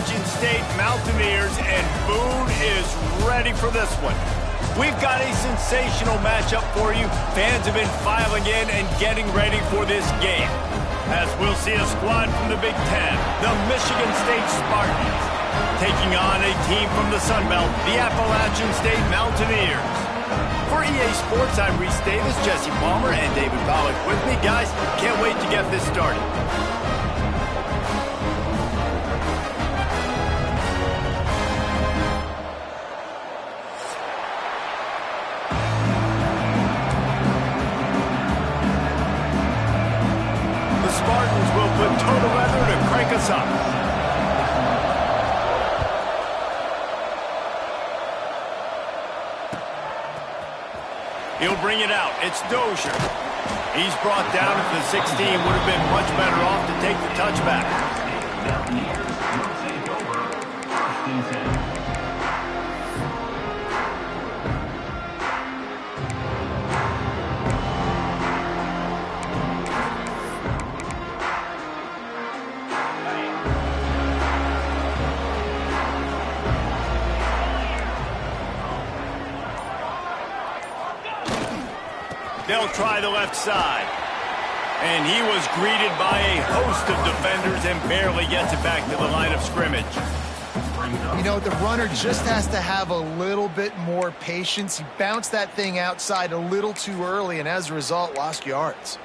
Appalachian State Mountaineers, and Boone is ready for this one. We've got a sensational matchup for you. Fans have been filing in and getting ready for this game. As we'll see a squad from the Big Ten, the Michigan State Spartans, taking on a team from the Sun Belt, the Appalachian State Mountaineers. For EA Sports, I'm Reese Davis, Jesse Palmer, and David Pollack with me. Guys, can't wait to get this started. The Spartans will put total weather to crank us up. He'll bring it out. It's Dozier. He's brought down at the 16. Would have been much better off to take the touchback. They'll try the left side. And he was greeted by a host of defenders and barely gets it back to the line of scrimmage. You know, the runner just has to have a little bit more patience. He bounced that thing outside a little too early, and as a result, lost yards.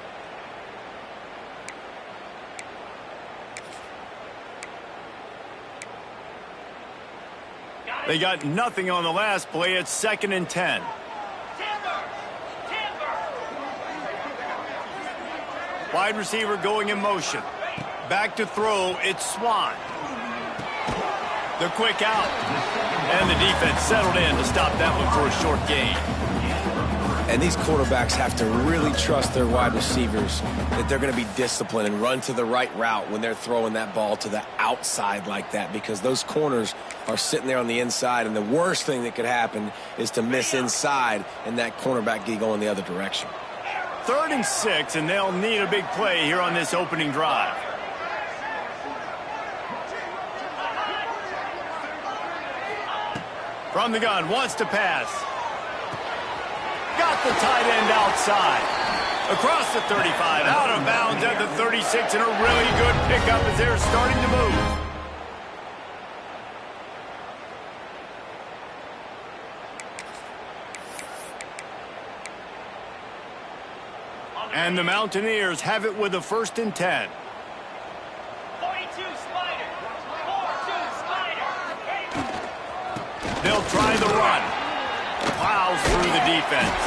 They got nothing on the last play. It's 2nd and 10. Wide receiver going in motion. Back to throw, it's Swan. The quick out. And the defense settled in to stop that one for a short gain. And these quarterbacks have to really trust their wide receivers that they're going to be disciplined and run to the right route when they're throwing that ball to the outside like that, because those corners are sitting there on the inside, and the worst thing that could happen is to miss inside and that cornerback get going the other direction. 3rd and 6, and they'll need a big play here on this opening drive. From the gun, wants to pass. Got the tight end outside. Across the 35, out of bounds at the 36, and a really good pickup as they're starting to move. And the Mountaineers have it with a 1st and 10. 42 Spider. 4-2 Spider. They'll try the run. Plows through the defense.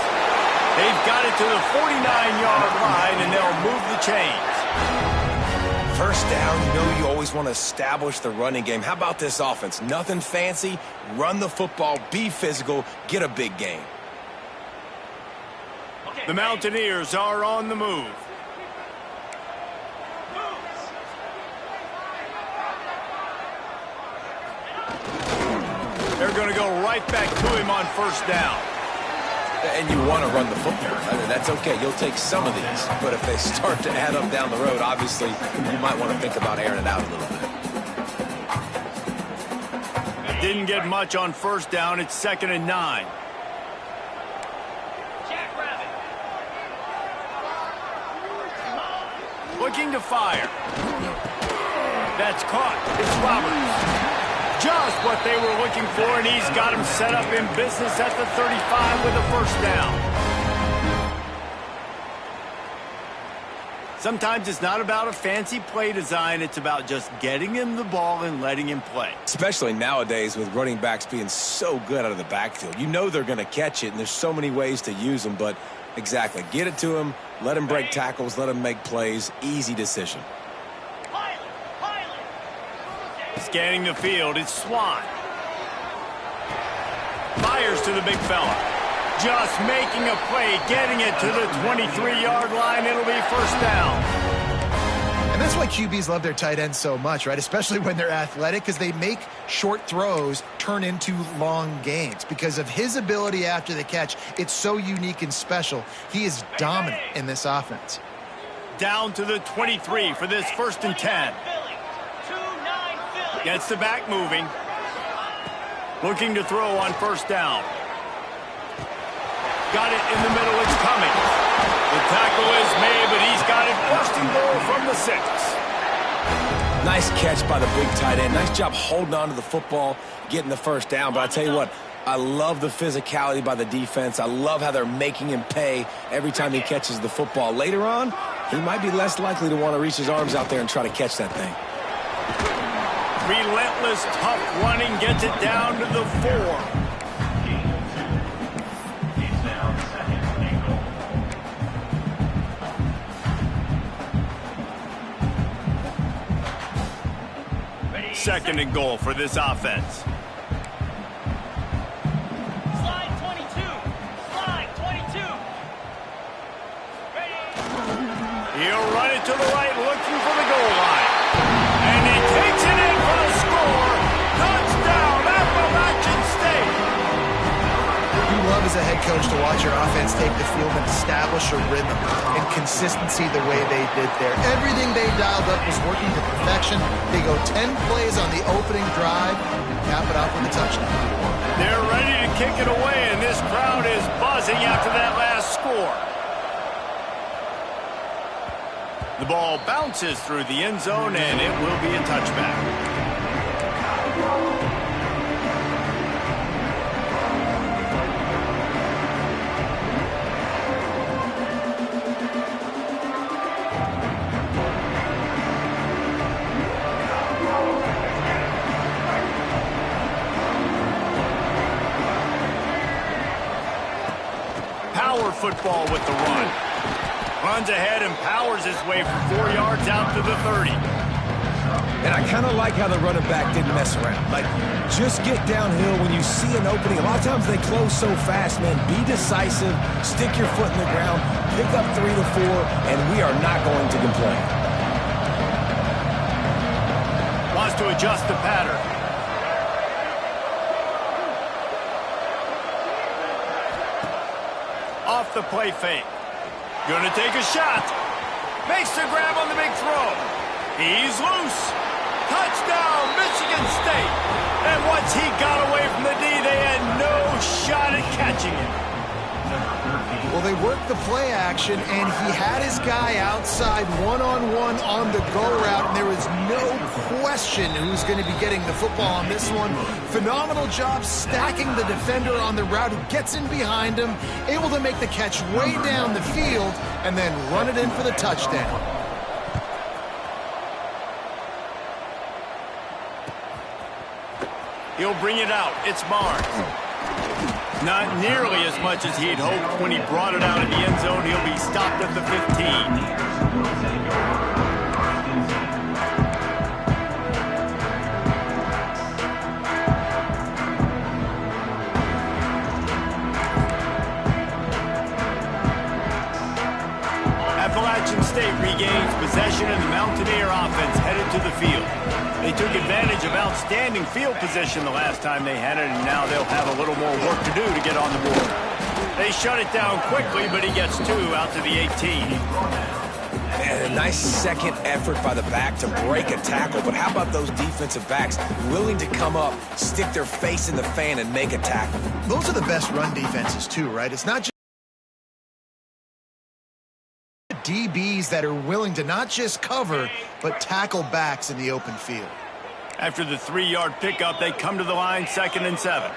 They've got it to the 49-yard line, and they'll move the chains. First down, you know you always want to establish the running game. How about this offense? Nothing fancy. Run the football, be physical, get a big gain. The Mountaineers are on the move. They're going to go right back to him on 1st down. And you want to run the football. I mean, that's okay. You'll take some of these. But if they start to add up down the road, obviously, you might want to think about airing it out a little bit. Didn't get much on 1st down. It's 2nd and 9. Looking to fire. That's caught. It's Roberts. Just what they were looking for, and he's got him set up in business at the 35 with a 1st down. Sometimes it's not about a fancy play design. It's about just getting him the ball and letting him play. Especially nowadays with running backs being so good out of the backfield. You know they're going to catch it, and there's so many ways to use them, but exactly. Get it to him, let him break tackles, let him make plays. Easy decision. Scanning the field, it's Swan. Fires to the big fella. Just making a play, getting it to the 23-yard line. It'll be 1st down. And that's why QBs love their tight ends so much, right? Especially when they're athletic, because they make short throws turn into long gains. Because of his ability after the catch, it's so unique and special. He is dominant in this offense. Down to the 23 for this 1st and 10. Gets the back moving. Looking to throw on first down. Got it in the middle. It's coming. The tackle is made, but he's got it first and goal from the 6. Nice catch by the big tight end. Nice job holding on to the football, getting the first down. But I tell you what, I love the physicality by the defense. I love how they're making him pay every time he catches the football. Later on, he might be less likely to want to reach his arms out there and try to catch that thing. Relentless, tough running gets it down to the 4. Second and goal for this offense. Slide 22. Slide 22. Ready. He'll run it to the right, looking for the goal line. And he takes it in for the score. Touchdown, Appalachian State. You love as a head coach to watch your offense take the field and establish a rhythm and consistency the way they did there. Everything they dialed up was working to perfection. They go 10 plays on the opening drive and cap it off with a touchdown. They're ready to kick it away, and this crowd is buzzing after that last score. The ball bounces through the end zone, and it will be a touchback. Power football with the run. Runs ahead and powers his way for 4 yards out to the 30. And I kind of like how the running back didn't mess around. Like, just get downhill when you see an opening. A lot of times they close so fast, man. Be decisive, stick your foot in the ground, pick up 3 to 4, and we are not going to complain. Wants to adjust the pattern. Off the play fake. Gonna take a shot. Makes the grab on the big throw. He's loose. Touchdown, Michigan State. And once he got away from the D, they had no shot at catching him. Well, they worked the play action, and he had his guy outside one-on-one on the go route, and there was no question who's going to be getting the football on this one. Phenomenal job stacking the defender on the route who gets in behind him, able to make the catch way down the field, and then run it in for the touchdown. He'll bring it out. It's marked. Not nearly as much as he'd hoped when he brought it out in the end zone. He'll be stopped at the 15. Appalachian State regains possession, and the Mountaineer offense headed to the field. They took advantage of outstanding field position the last time they had it, and now they'll have a little more work to do to get on the board. They shut it down quickly, but he gets 2 out to the 18. And a nice second effort by the back to break a tackle, but how about those defensive backs willing to come up, stick their face in the fan, and make a tackle? Those are the best run defenses too, right? It's not just DBs that are willing to not just cover, but tackle backs in the open field. After the 3-yard pickup, they come to the line, 2nd and 7.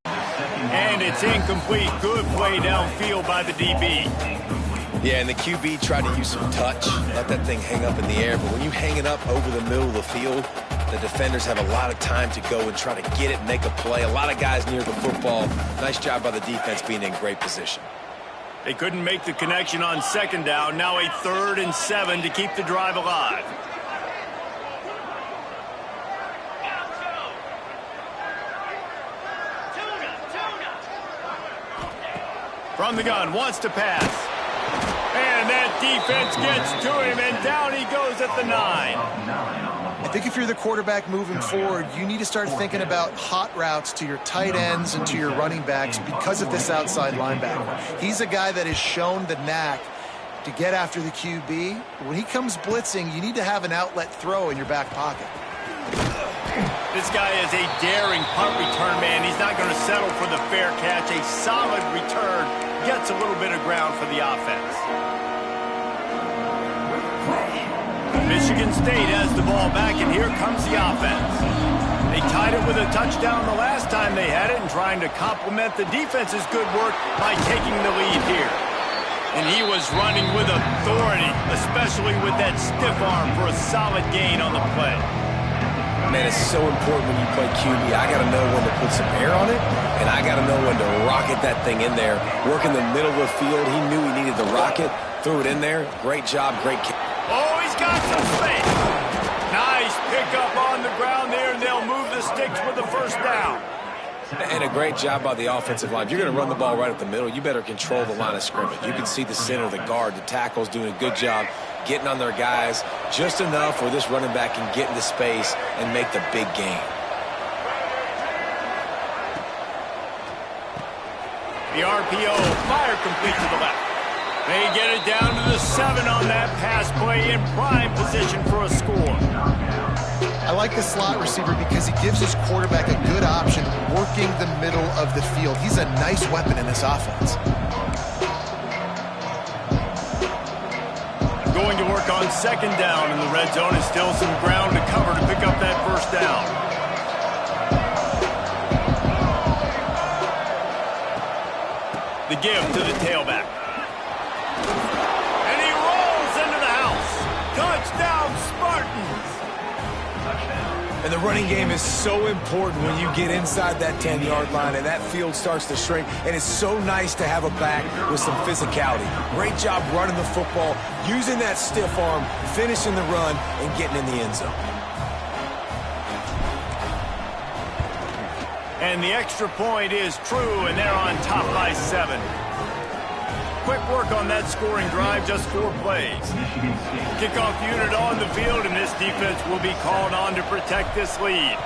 And it's incomplete. Good play downfield by the DB. Yeah, and the QB tried to use some touch, let that thing hang up in the air. But when you hang it up over the middle of the field, the defenders have a lot of time to go and try to get it and make a play. A lot of guys near the football. Nice job by the defense being in great position. They couldn't make the connection on 2nd down. Now a 3rd and 7 to keep the drive alive. From the gun, wants to pass. And that defense gets to him, and down he goes at the 9. I think if you're the quarterback moving forward, you need to start thinking about hot routes to your tight ends and to your running backs because of this outside linebacker. He's a guy that has shown the knack to get after the QB. When he comes blitzing, you need to have an outlet throw in your back pocket. This guy is a daring punt return man. He's not going to settle for the fair catch. A solid return gets a little bit of ground for the offense. Michigan State has the ball back, and here comes the offense. They tied it with a touchdown the last time they had it and trying to complement the defense's good work by taking the lead here. And he was running with authority, especially with that stiff arm for a solid gain on the play. Man, it's so important when you play QB. I got to know when to put some air on it, and I got to know when to rocket that thing in there. Work in the middle of the field. He knew he needed to rocket, threw it in there. Great job, great kick. Oh, he's got some space. Nice pickup on the ground there, and they'll move the sticks with the first down. And a great job by the offensive line. If you're going to run the ball right up the middle, you better control the line of scrimmage. You can see the center, the guard, the tackle's doing a good job getting on their guys just enough where this running back can get into space and make the big gain. The RPO, fire complete to the left. They get it down to the 7 on that pass play in prime position for a score. I like the slot receiver because he gives his quarterback a good option working the middle of the field. He's a nice weapon in this offense. Going to work on second down in the red zone, and still some ground to cover to pick up that first down. The give to the tailback. And he rolls into the house. Touchdown, Spartans! And the running game is so important when you get inside that 10-yard line and that field starts to shrink. And it's so nice to have a back with some physicality. Great job running the football, using that stiff arm, finishing the run, and getting in the end zone. And the extra point is true, and they're on top by 7. Quick work on that scoring drive, just 4 plays. Kickoff unit on the field, and this defense will be called on to protect this lead.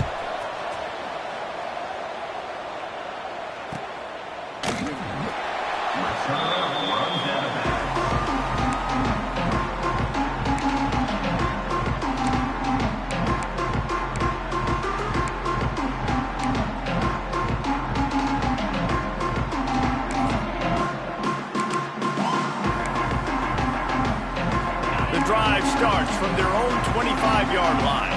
Drive starts from their own 25-yard line.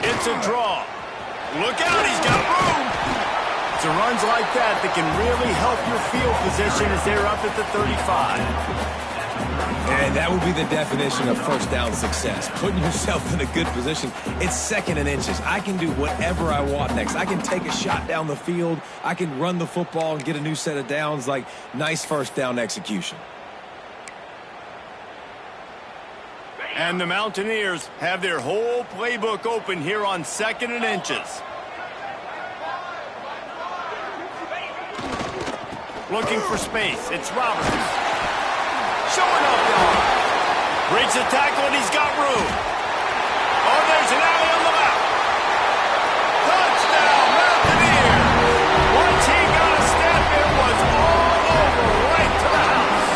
It's a draw. Look out, he's got room. It's a runs like that that can really help your field position as they're up at the 35. And that would be the definition of first down success. Putting yourself in a good position. It's 2nd and inches. I can do whatever I want next. I can take a shot down the field. I can run the football and get a new set of downs. Like, nice first down execution. And the Mountaineers have their whole playbook open here on 2nd and inches. Looking for space. It's Roberts. Showing up now. Breaks a tackle, and he's got room. Oh, there's an alley on the left. Touchdown, Mountaineers. Once he got a step, it was all over, right to the house.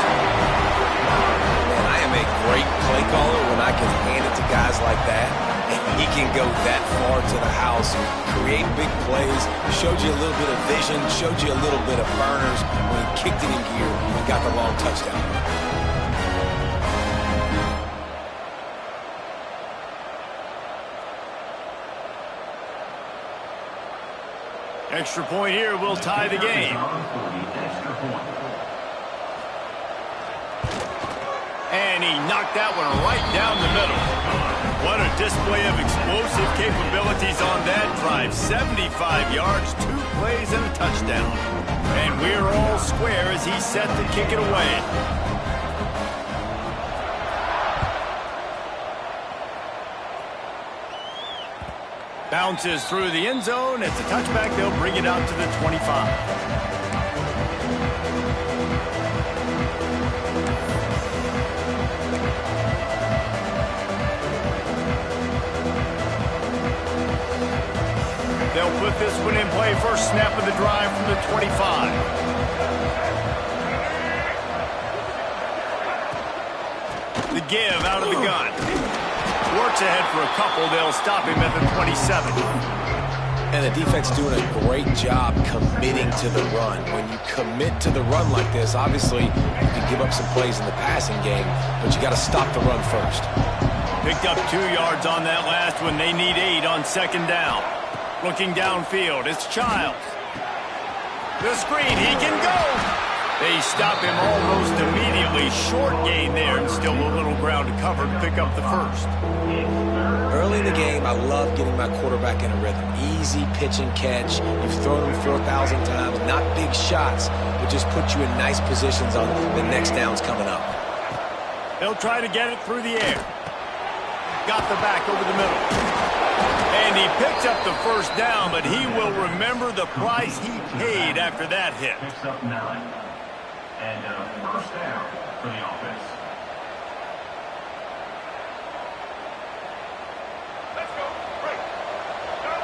Man, I am a great play caller when I can hand it to guys like that. And he can go that far to the house, create big plays, showed you a little bit of vision, showed you a little bit of burners when he kicked it in gear and got the long touchdown. Extra point here will tie the game. And he knocked that one right down the middle. What a display of explosive capabilities on that drive. 75 yards, 2 plays, and a touchdown. And we're all square as he's set to kick it away. Bounces through the end zone. It's a touchback. They'll bring it out to the 25. They'll put this one in play. First snap of the drive from the 25. The give out of the gun. Works ahead for a couple. They'll stop him at the 27. And the defense doing a great job committing to the run. When you commit to the run like this, obviously you can give up some plays in the passing game, but you got to stop the run first. Picked up 2 yards on that last one. They need 8 on second down. Looking downfield, it's Childs. The screen, he can go. They stop him almost immediately. Short gain there, and still a little ground to cover to pick up the first. Early in the game, I love getting my quarterback in a rhythm. Easy pitch and catch. You've thrown him 4,000 times. Not big shots, but just put you in nice positions on the next downs coming up. He'll try to get it through the air. Got the back over the middle. And he picked up the first down, but he will remember the price he paid after that hit. Picks up 9. And first down for the offense. Let's go. Break. Go.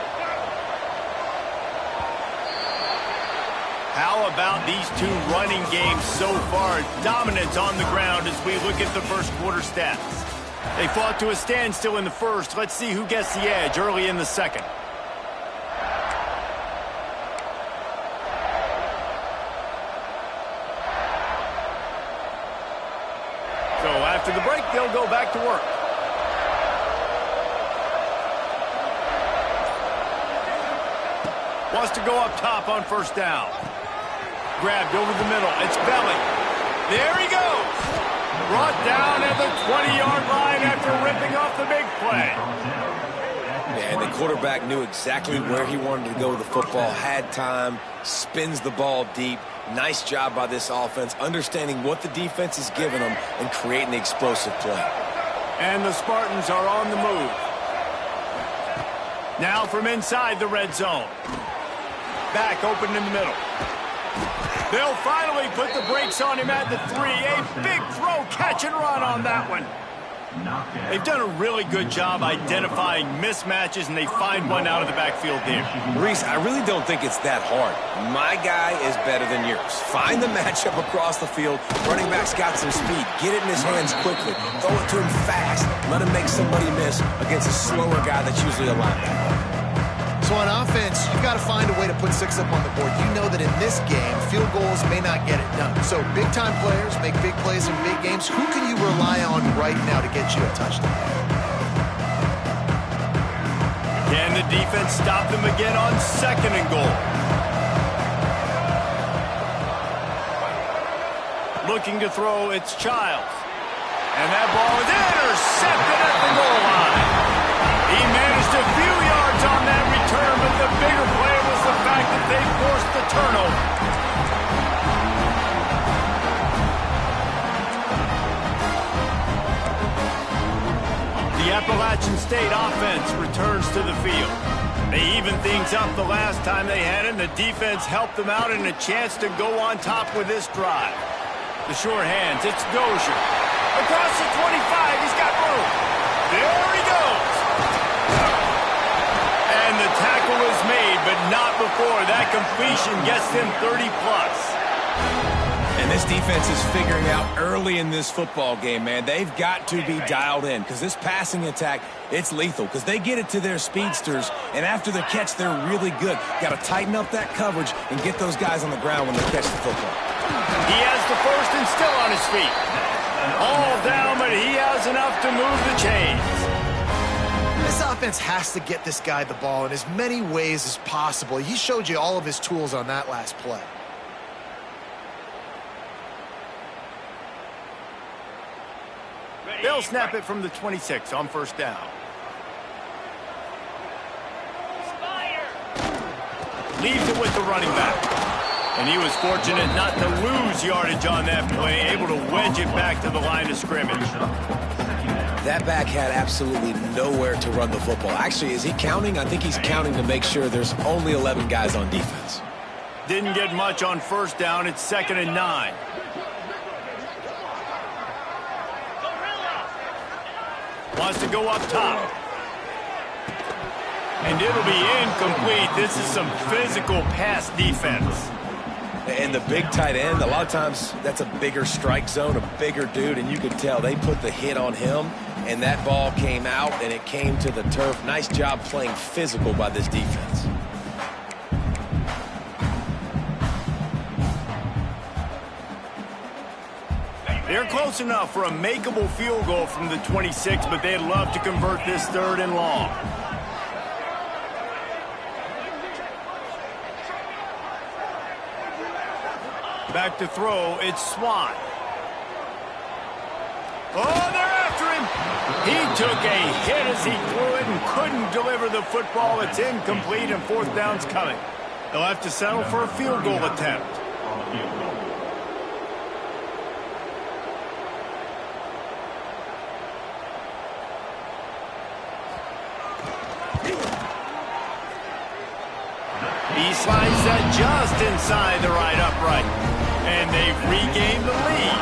How about these two running games so far? Dominance on the ground as we look at the first quarter stats. They fought to a standstill in the first. Let's see who gets the edge early in the second. So after the break, they'll go back to work. Wants to go up top on first down. Grabbed over the middle. It's Belly. There he goes. Brought down at the 20-yard line after ripping off the big play. And the quarterback knew exactly where he wanted to go with the football, had time, spins the ball deep. Nice job by this offense, understanding what the defense is giving them and creating the explosive play. And the Spartans are on the move. Now from inside the red zone. Back open in the middle. They'll finally put the brakes on him at the 3. A big throw, catch and run on that one. They've done a really good job identifying mismatches, and they find one out of the backfield there. Reese, I really don't think it's that hard. My guy is better than yours. Find the matchup across the field. Running back's got some speed. Get it in his hands quickly. Throw it to him fast. Let him make somebody miss against a slower guy that's usually a linebacker. So on offense, you've got to find a way to put 6 up on the board. You know that in this game, field goals may not get it done. So big-time players make big plays in big games. Who can you rely on right now to get you a touchdown? Can the defense stop them again on second and goal? Looking to throw, it's Childs. And that ball is intercepted at the goal line. He managed a few yards on that return, but the bigger play was the fact that they forced the turnover. The Appalachian State offense returns to the field. They evened things up the last time they had it, and the defense helped them out and a chance to go on top with this drive. The sure hands, it's Dozier. Across the 25, he's got room. There he goes. And the tackle is made, but not before. That completion gets them 30-plus. And this defense is figuring out early in this football game, man. They've got to be dialed in because this passing attack, it's lethal because they get it to their speedsters, and after the catch, they're really good. Got to tighten up that coverage and get those guys on the ground when they catch the football. He has the first and still on his feet. All down, but he has enough to move the chains. This offense has to get this guy the ball in as many ways as possible. He showed you all of his tools on that last play. They'll snap it from the 26 on first down. Leaves it with the running back. And he was fortunate not to lose yardage on that play, able to wedge it back to the line of scrimmage. That back had absolutely nowhere to run the football. Actually, is he counting? I think he's counting to make sure there's only 11 guys on defense. Didn't get much on first down. It's 2nd and 9. Wants to go up top. And it'll be incomplete. This is some physical pass defense. And the big tight end, a lot of times that's a bigger strike zone, a bigger dude, and you could tell they put the hit on him, and that ball came out, and it came to the turf. Nice job playing physical by this defense. They're close enough for a makeable field goal from the 26, but they'd love to convert this 3rd and long. Back to throw, it's Swan. Oh, they're after him. He took a hit as he threw it and couldn't deliver the football. It's incomplete and 4th down's coming. They'll have to settle for a field goal attempt. He slides that just inside the right upright. And they've regained the lead.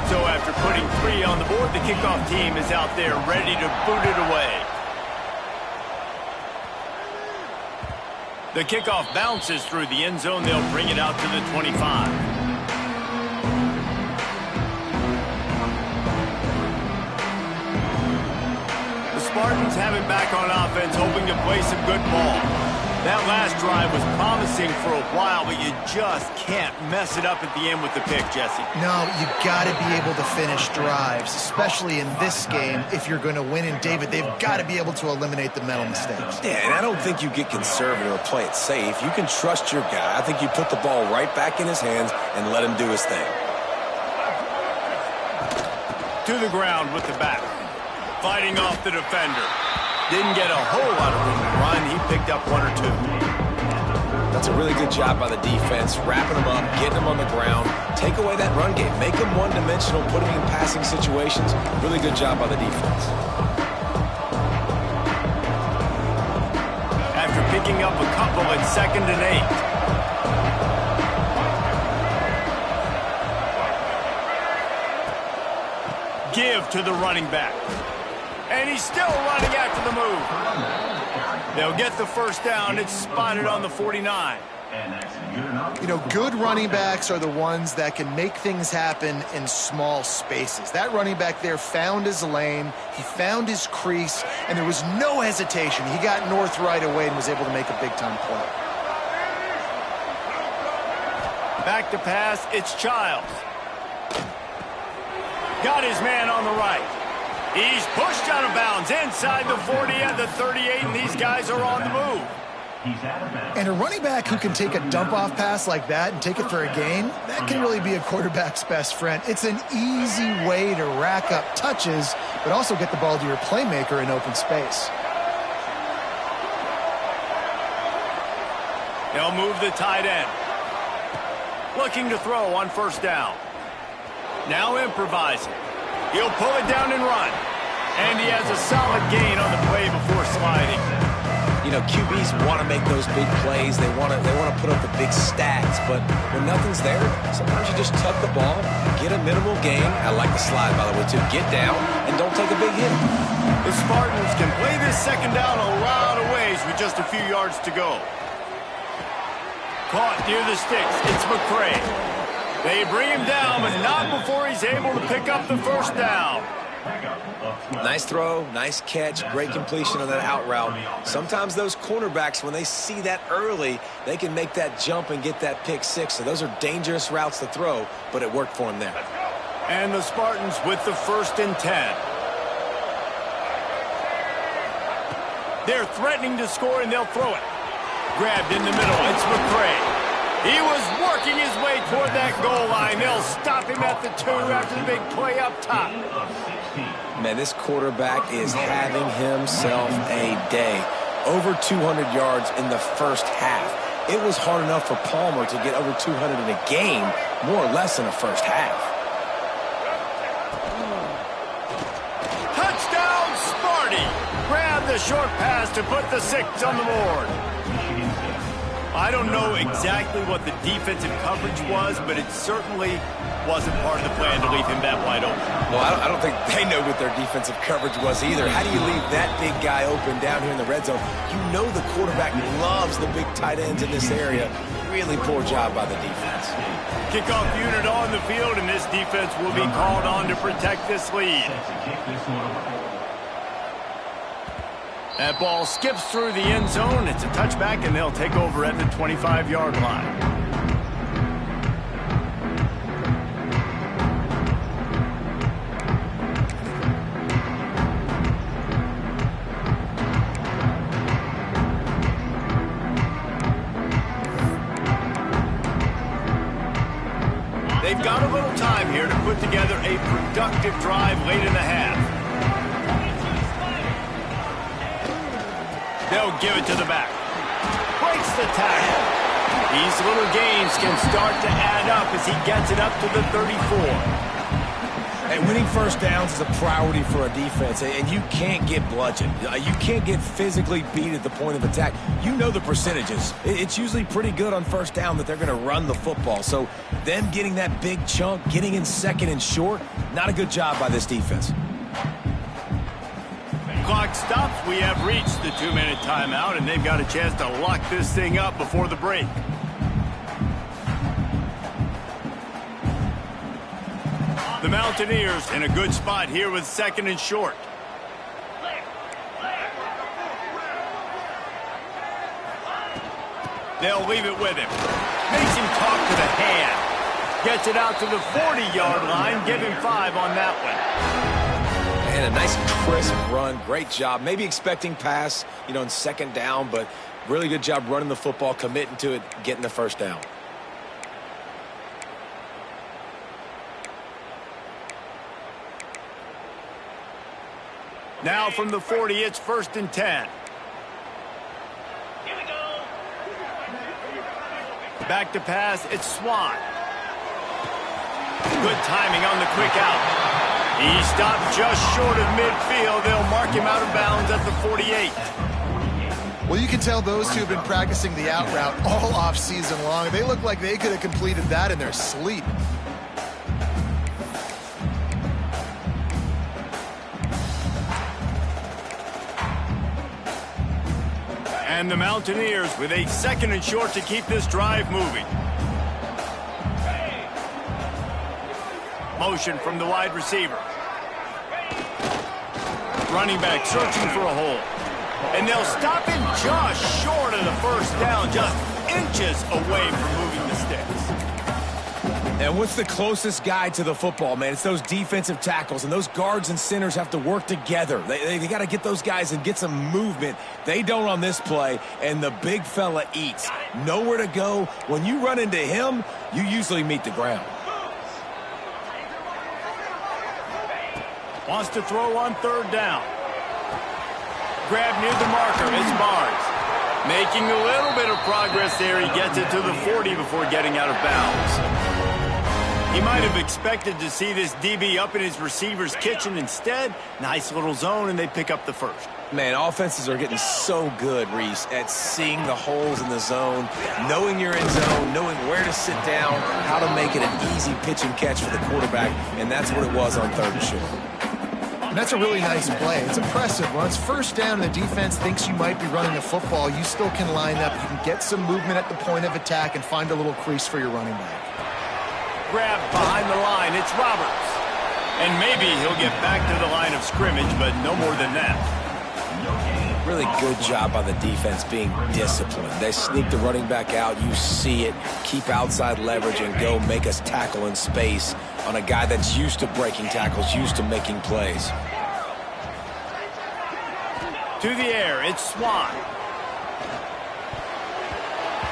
So after putting 3 on the board, the kickoff team is out there ready to boot it away. The kickoff bounces through the end zone. They'll bring it out to the 25. The Spartans have it back on offense, hoping to play some good ball. That last drive was promising for a while, but you just can't mess it up at the end with the pick, Jesse. No, you got to be able to finish drives, especially in this game. If you're going to win, and David, they've got to be able to eliminate the mental mistakes. Yeah, and I don't think you get conservative or play it safe. You can trust your guy. I think you put the ball right back in his hands and let him do his thing. To the ground with the back. Fighting off the defender. Didn't get a whole lot of room to run. He picked up 1 or 2. That's a really good job by the defense, wrapping them up, getting them on the ground. Take away that run game. Make them one-dimensional, put them in passing situations. Really good job by the defense. After picking up a couple at 2nd and 8. Give to the running back. And he's still running after the move. They'll get the 1st down. It's spotted on the 49. You know, good running backs are the ones that can make things happen in small spaces. That running back there found his lane, he found his crease, and there was no hesitation. He got north right away and was able to make a big-time play. Back to pass, it's Childs. Got his man on the right. He's pushed out of bounds inside the 40 and the 38, and these guys are on the move. And a running back who can take a dump-off pass like that and take it for a gain, that can really be a quarterback's best friend. It's an easy way to rack up touches, but also get the ball to your playmaker in open space. They'll move the tight end. Looking to throw on 1st down. Now improvising. He'll pull it down and run. And he has a solid gain on the play before sliding. You know, QBs want to make those big plays. They want to put up the big stats. But when nothing's there, sometimes you just tuck the ball, get a minimal gain. I like the slide, by the way, too. Get down and don't take a big hit. The Spartans can play this 2nd down a lot of ways with just a few yards to go. Caught near the sticks. It's McCray. They bring him down, but not before he's able to pick up the 1st down. Nice throw, nice catch, great completion on that out route. Sometimes those cornerbacks, when they see that early, they can make that jump and get that pick 6. So those are dangerous routes to throw, but it worked for him there. And the Spartans with the 1st and 10. They're threatening to score, and they'll throw it. Grabbed in the middle. It's McCray. He was working his way toward that goal line. They'll stop him at the 2 after the big play up top. Man, this quarterback is having himself a day. Over 200 yards in the 1st half. It was hard enough for Palmer to get over 200 in a game, more or less in the 1st half. Touchdown, Sparty! Grab the short pass to put the 6 on the board. I don't know exactly what the defensive coverage was, but it certainly wasn't part of the plan to leave him that wide open. Well, I don't think they know what their defensive coverage was either. How do you leave that big guy open down here in the red zone? You know the quarterback loves the big tight ends in this area. Really poor job by the defense. Kickoff unit on the field, and this defense will be called on to protect this lead. That ball skips through the end zone. It's a touchback, and they'll take over at the 25-yard line. They've got a little time here to put together a productive drive late in the half. They'll give it to the back. Breaks the tackle. These little gains can start to add up as he gets it up to the 34. And winning first downs is a priority for a defense, and you can't get bludgeoned. You can't get physically beat at the point of attack. You know the percentages. It's usually pretty good on first down that they're going to run the football. So them getting that big chunk, getting in second and short, not a good job by this defense. Clock stops. We have reached the 2-minute timeout, and they've got a chance to lock this thing up before the break. The Mountaineers in a good spot here with second and short. They'll leave it with him. Makes him talk to the hand. Gets it out to the 40-yard line. Give him 5 on that one. And a nice crisp run. Great job. Maybe expecting pass, in second down, but really good job running the football, committing to it, getting the first down. Now from the 40, it's 1st and 10. Here we go. Back to pass, it's Swan. Good timing on the quick out. He stopped just short of midfield. They'll mark him out of bounds at the 48. Well, you can tell those two have been practicing the out route all off season long. They look like they could have completed that in their sleep. And the Mountaineers with a 2nd and short to keep this drive moving. Motion from the wide receiver. Running back searching for a hole. And they'll stop him just short of the first down, just inches away from moving the sticks. And what's the closest guy to the football, man? It's those defensive tackles, and those guards and centers have to work together. They got to get those guys and get some movement. They don't on this play, and the big fella eats. Nowhere to go. When you run into him, you usually meet the ground. Wants to throw on 3rd down. Grab near the marker is Barnes. Making a little bit of progress there. He gets it to the 40 before getting out of bounds. He might have expected to see this DB up in his receiver's kitchen. Instead, nice little zone, and they pick up the first. Man, offenses are getting so good, Reese, at seeing the holes in the zone, knowing you're in zone, knowing where to sit down, how to make it an easy pitch and catch for the quarterback, and that's what it was on 3rd and short. And that's a really nice play. It's impressive. When it's 1st down and the defense thinks you might be running the football, you still can line up. You can get some movement at the point of attack and find a little crease for your running back. Grab behind the line. It's Roberts. And maybe he'll get back to the line of scrimmage, but no more than that. Really good job by the defense being disciplined. They sneak the running back out. You see it. Keep outside leverage and go make us tackle in space on a guy that's used to breaking tackles, used to making plays. To the air, it's Swan.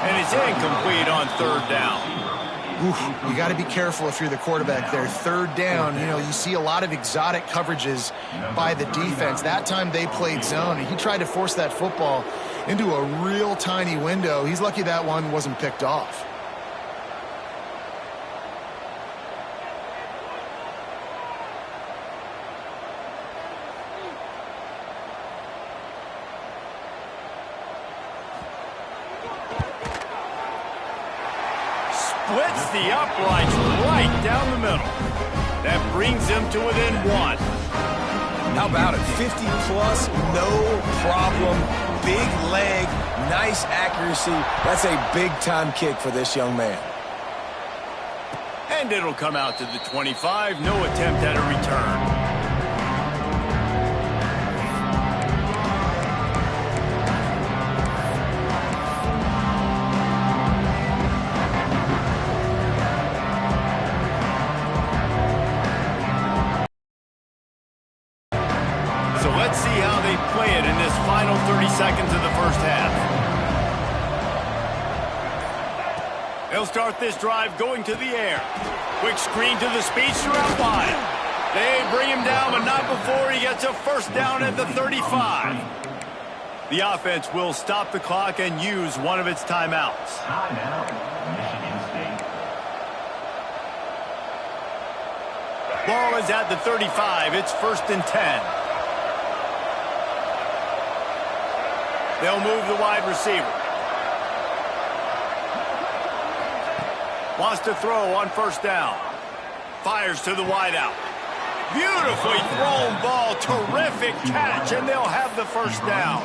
And it's incomplete on 3rd down. Oof, you got to be careful if you're the quarterback there. 3rd down, you see a lot of exotic coverages by the defense. That time they played zone, and he tried to force that football into a real tiny window. He's lucky that one wasn't picked off. splits the uprights right down the middle. That brings him to within 1. How about it? 50-plus, no problem. Big leg, nice accuracy. That's a big-time kick for this young man. And it'll come out to the 25. No attempt at a return. So let's see how they play it in this final 30 seconds of the first half. They'll start this drive going to the air. Quick screen to the speedster out wide. They bring him down, but not before he gets a first down at the 35. The offense will stop the clock and use one of its timeouts. Timeout, Michigan State. Ball is at the 35. It's 1st and 10. They'll move the wide receiver. Wants to throw on 1st down. Fires to the wideout. Beautifully thrown ball. Terrific catch, and they'll have the 1st down.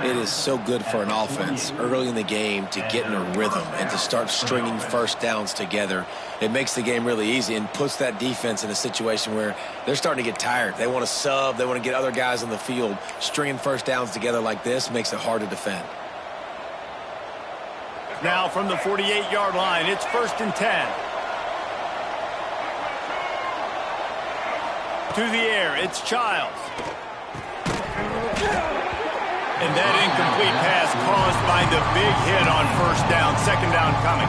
It is so good for an offense early in the game to get in a rhythm and to start stringing 1st downs together. It makes the game really easy and puts that defense in a situation where they're starting to get tired. They want to sub. They want to get other guys on the field. Stringing 1st downs together like this makes it hard to defend. Now from the 48-yard line, it's 1st and 10. To the air, it's Childs. And that incomplete pass caused by the big hit on 1st down. 2nd down coming.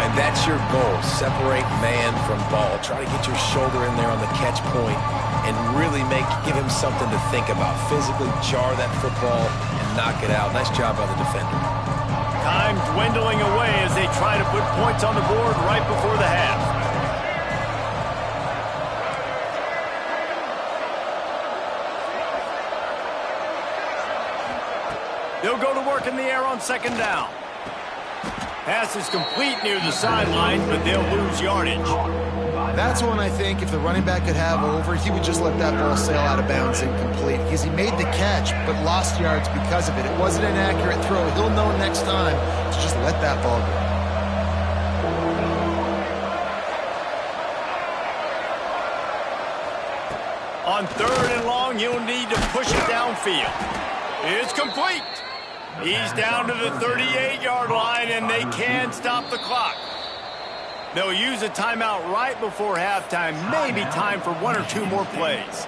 And that's your goal. Separate man from ball. Try to get your shoulder in there on the catch point and really give him something to think about. Physically jar that football and knock it out. Nice job by the defender. Time dwindling away as they try to put points on the board right before the half. They'll go to work in the air on 2nd down. Pass is complete near the sideline, but they'll lose yardage. That's one I think if the running back could have over, he would just let that ball sail out of bounds incomplete because he made the catch but lost yards because of it. It wasn't an accurate throw. He'll know next time to just let that ball go. On 3rd and long, he'll need to push it downfield. It's complete. He's down to the 38-yard line, and they can stop the clock. They'll use a timeout right before halftime. Maybe time for 1 or 2 more plays.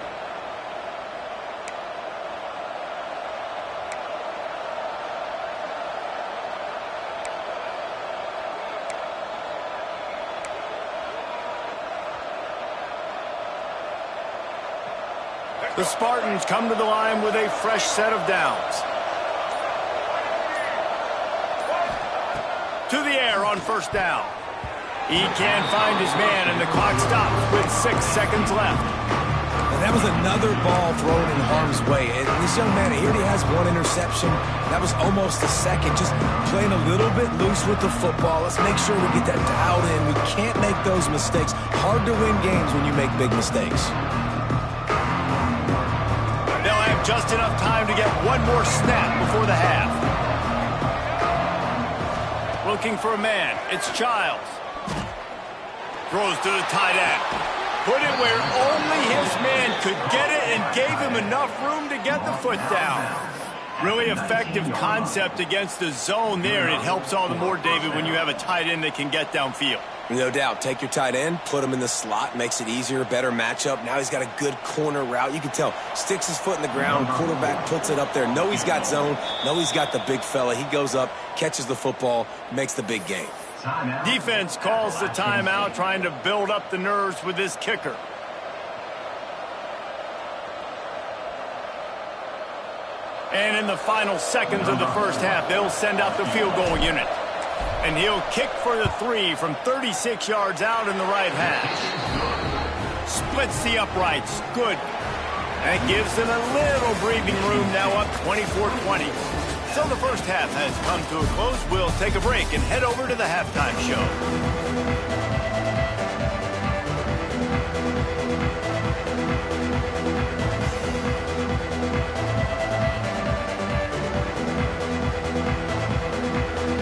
The Spartans come to the line with a fresh set of downs. To the air on 1st down. He can't find his man, and the clock stops with 6 seconds left. And that was another ball thrown in harm's way. And this young man, here he has 1 interception. That was almost a second. Just playing a little bit loose with the football. Let's make sure we get that dialed in. We can't make those mistakes. Hard to win games when you make big mistakes. They'll have just enough time to get 1 more snap before the half. Looking for a man. It's Childs. Throws to the tight end. Put it where only his man could get it and gave him enough room to get the foot down. Really effective concept against the zone there. It helps all the more, David, when you have a tight end that can get downfield. No doubt. Take your tight end, put him in the slot, makes it easier, better matchup. Now he's got a good corner route. You can tell. Sticks his foot in the ground, quarterback puts it up there. Know he's got zone, know he's got the big fella. He goes up, catches the football, makes the big game. Defense calls the timeout, trying to build up the nerves with this kicker. And in the final seconds of the first half, they'll send out the field goal unit. And he'll kick for the 3 from 36 yards out in the right hash. Splits the uprights. Good. That gives them a little breathing room now up 24-20. So the first half has come to a close. We'll take a break and head over to the halftime show.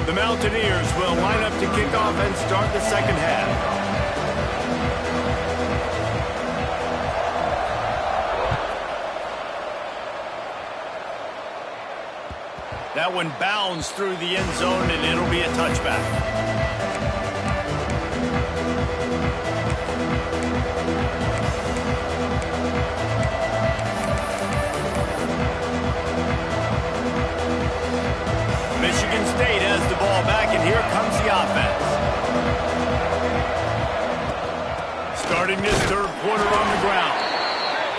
The Mountaineers will line up to kick off and start the second half. That one bounds through the end zone, and it'll be a touchback. Michigan State has the ball back, and here comes the offense. Starting this third quarter on the ground.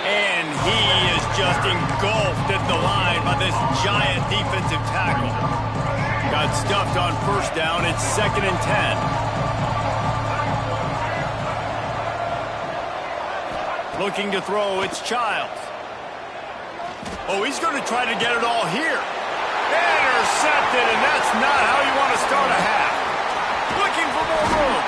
And he is just engulfed at the line by this giant defensive tackle. Got stuffed on first down. It's 2nd and 10. Looking to throw, it's Childs. Oh, he's going to try to get it all here. Intercepted, and that's not how you want to start a half. Looking for more room.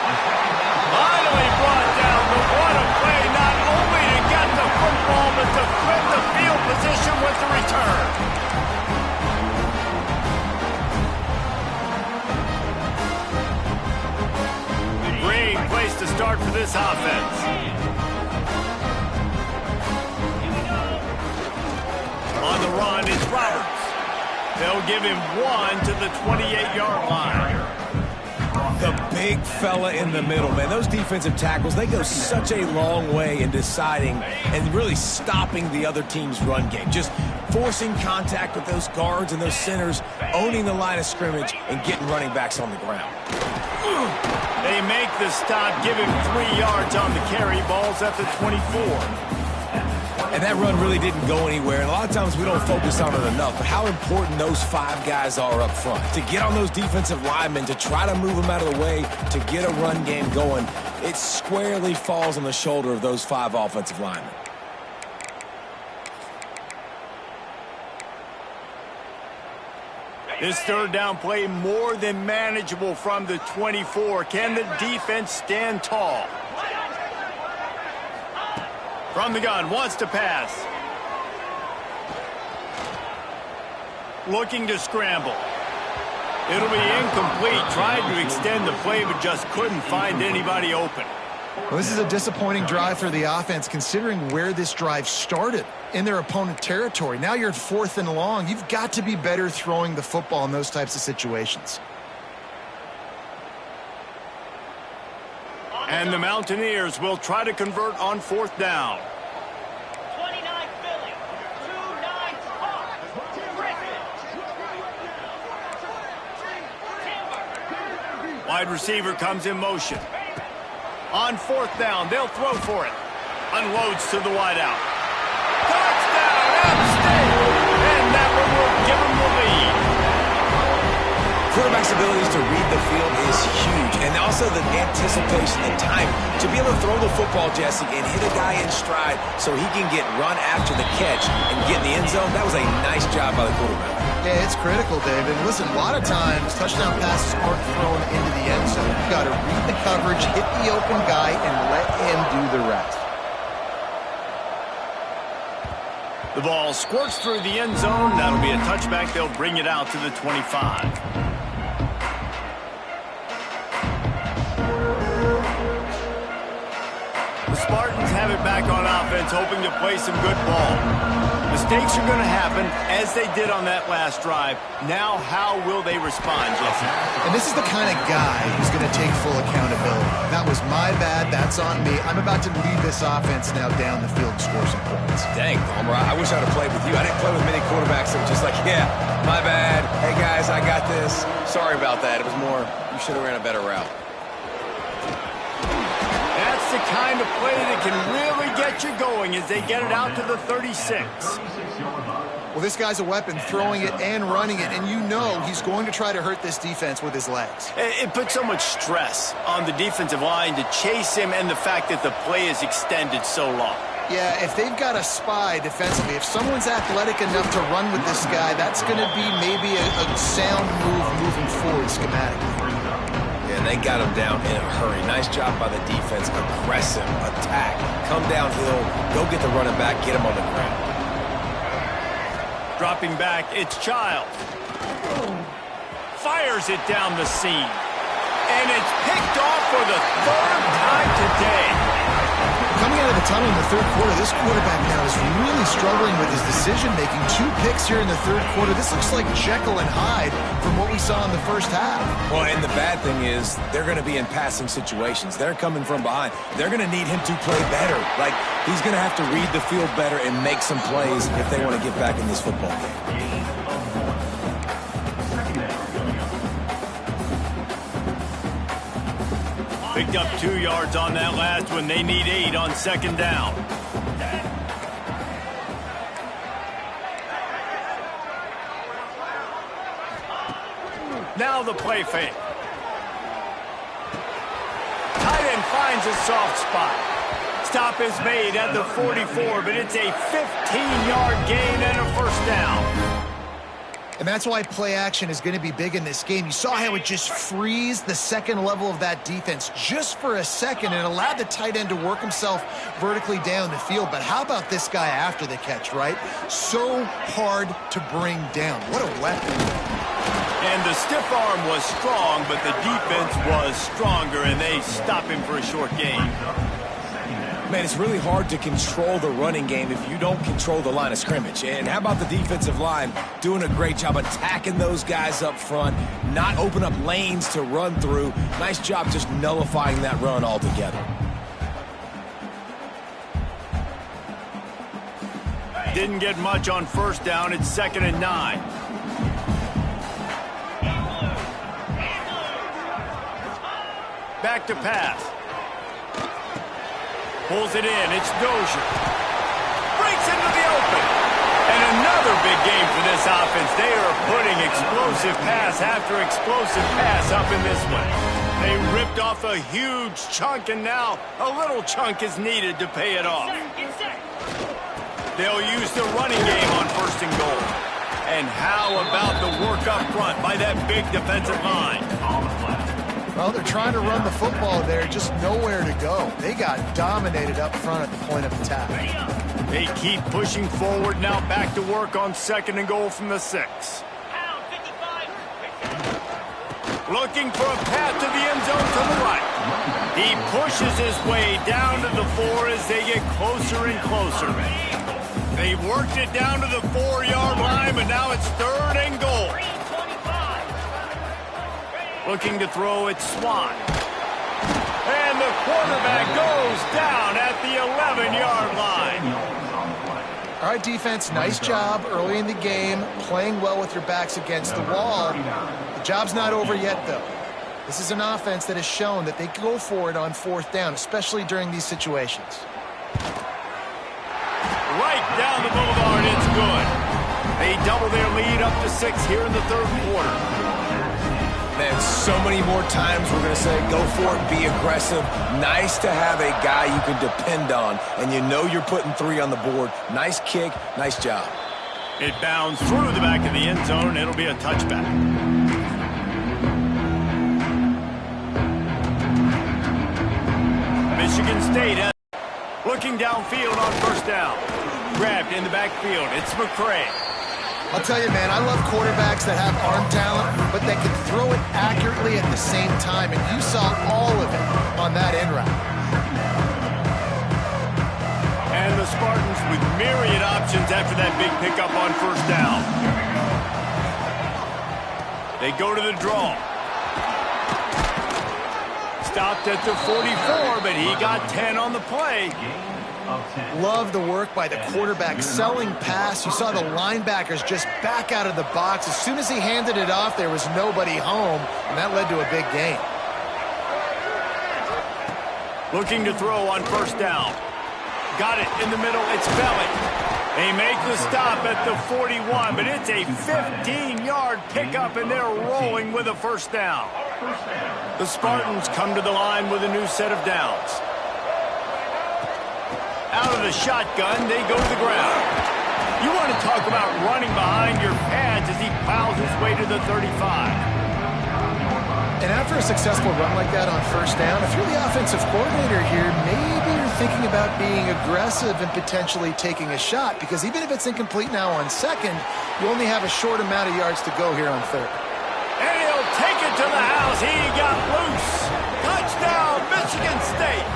Finally brought down, but what a play, not only to get the football, but to flip the field position with the return. Great place to start for this offense. On the run, it's Roberts. They'll give him one to the 28-yard line. The big fella in the middle, man. Those defensive tackles, they go such a long way in deciding and really stopping the other team's run game. Just forcing contact with those guards and those centers, owning the line of scrimmage, and getting running backs on the ground. They make the stop, give him 3 yards on the carry. Ball's at the 24. And that run really didn't go anywhere. And a lot of times we don't focus on it enough. But how important those 5 guys are up front. To get on those defensive linemen, to try to move them out of the way, to get a run game going, it squarely falls on the shoulder of those 5 offensive linemen. This third down play more than manageable from the 24. Can the defense stand tall? From the gun, wants to pass. Looking to scramble. It'll be incomplete. Tried to extend the play, but just couldn't find anybody open. Well, this is a disappointing drive for the offense, considering where this drive started, in their opponent territory. Now you're at 4th and long. You've got to be better throwing the football in those types of situations. And the Mountaineers will try to convert on 4th down. 29 Philly, 2-9 Hawk, Griffin, Wide receiver comes in motion. On 4th down, they'll throw for it. Unloads to the wideout. Touchdown, App State! And that one will give them the lead. Quarterback's abilities to read the field is huge. And also the anticipation and time to be able to throw the football, Jesse, and hit a guy in stride so he can get run after the catch and get in the end zone. That was a nice job by the quarterback. Yeah, it's critical, David. Listen, a lot of times touchdown passes aren't thrown into the end zone. You've got to read the coverage, hit the open guy, and let him do the rest. The ball squirts through the end zone. That'll be a touchback. They'll bring it out to the 25. Spartans have it back on offense, hoping to play some good ball. Mistakes are going to happen, as they did on that last drive. Now, how will they respond, Jesse? And this is the kind of guy who's going to take full accountability. That was my bad. That's on me. I'm about to lead this offense now down the field and score some points. Dang, Palmer, I wish I'd have played with you. I didn't play with many quarterbacks that were just like, yeah, my bad. Hey, guys, I got this. Sorry about that. It was more, you should have ran a better route. That's the kind of play that can really get you going as they get it out to the 36. Well, this guy's a weapon, throwing it and running it, and you know he's going to try to hurt this defense with his legs. It puts so much stress on the defensive line to chase him, and the fact that the play is extended so long. Yeah, if they've got a spy defensively, if someone's athletic enough to run with this guy, that's going to be maybe a sound move moving forward schematically. Yeah, they got him down in a hurry. Nice job by the defense. Aggressive attack. Come downhill. Go get the running back. Get him on the ground. Dropping back, it's Childs. Fires it down the seam. And it's picked off for the third time today. Coming out of the tunnel in the third quarter, this quarterback now is really struggling with his decision-making. 2 picks here in the third quarter. This looks like Jekyll and Hyde from what we saw in the first half. Well, and the bad thing is they're going to be in passing situations. They're coming from behind. They're going to need him to play better. Like, he's going to have to read the field better and make some plays if they want to get back in this football game. Picked up 2 yards on that last one. They need 8 on second down. Now the play fake. Tight end finds a soft spot. Stop is made at the 44, but it's a 15-yard gain and a first down. And that's why play action is going to be big in this game. You saw how it just frees the second level of that defense just for a second and allowed the tight end to work himself vertically down the field. But how about this guy after the catch, right? So hard to bring down. What a weapon. And the stiff arm was strong, but the defense was stronger, and they stop him for a short gain. Man, it's really hard to control the running game if you don't control the line of scrimmage. And how about the defensive line doing a great job attacking those guys up front, not open up lanes to run through. Nice job just nullifying that run altogether. Didn't get much on first down. It's 2nd and 9. Back to pass. Pulls it in. It's Dozier. Breaks into the open. And another big game for this offense. They are putting explosive pass after explosive pass up in this one. They ripped off a huge chunk, and now a little chunk is needed to pay it off. They'll use the running game on 1st and goal. And how about the work up front by that big defensive line? Well, they're trying to run the football there, just nowhere to go. They got dominated up front at the point of attack. They keep pushing forward now, back to work on 2nd and goal from the 6. Looking for a path to the end zone to the right. He pushes his way down to the 4 as they get closer and closer. They worked it down to the 4-yard line, but now it's 3rd and goal. Looking to throw it, Swan. And the quarterback goes down at the 11-yard line. All right, defense, nice job early in the game, playing well with your backs against the wall. The job's not over yet, though. This is an offense that has shown that they go for it on 4th down, especially during these situations. Right down the boulevard, it's good. They double their lead up to 6 here in the 3rd quarter. Man, so many more times we're going to say, go for it, be aggressive. Nice to have a guy you can depend on, and you know you're putting 3 on the board. Nice kick, nice job. It bounds through the back of the end zone, and it'll be a touchback. Michigan State looking downfield on 1st down. Grabbed in the backfield, it's McCray. I'll tell you, man, I love quarterbacks that have arm talent, but that can throw it accurately at the same time, and you saw all of it on that in route. And the Spartans with myriad options after that big pickup on 1st down. They go to the draw. Stopped at the 44, but he got 10 on the play. Love the work by the quarterback, selling pass. You saw the linebackers just back out of the box. As soon as he handed it off, there was nobody home, and that led to a big gain. Looking to throw on 1st down. Got it in the middle. It's Belly. They make the stop at the 41, but it's a 15-yard pickup, and they're rolling with a 1st down. The Spartans come to the line with a new set of downs. Out of the shotgun, they go to the ground. You want to talk about running behind your pads as he plows his way to the 35. And after a successful run like that on first down, if you're the offensive coordinator here, maybe you're thinking about being aggressive and potentially taking a shot, because even if it's incomplete now on second, you only have a short amount of yards to go here on third. And he'll take it to the house. He got loose. Touchdown, Michigan State.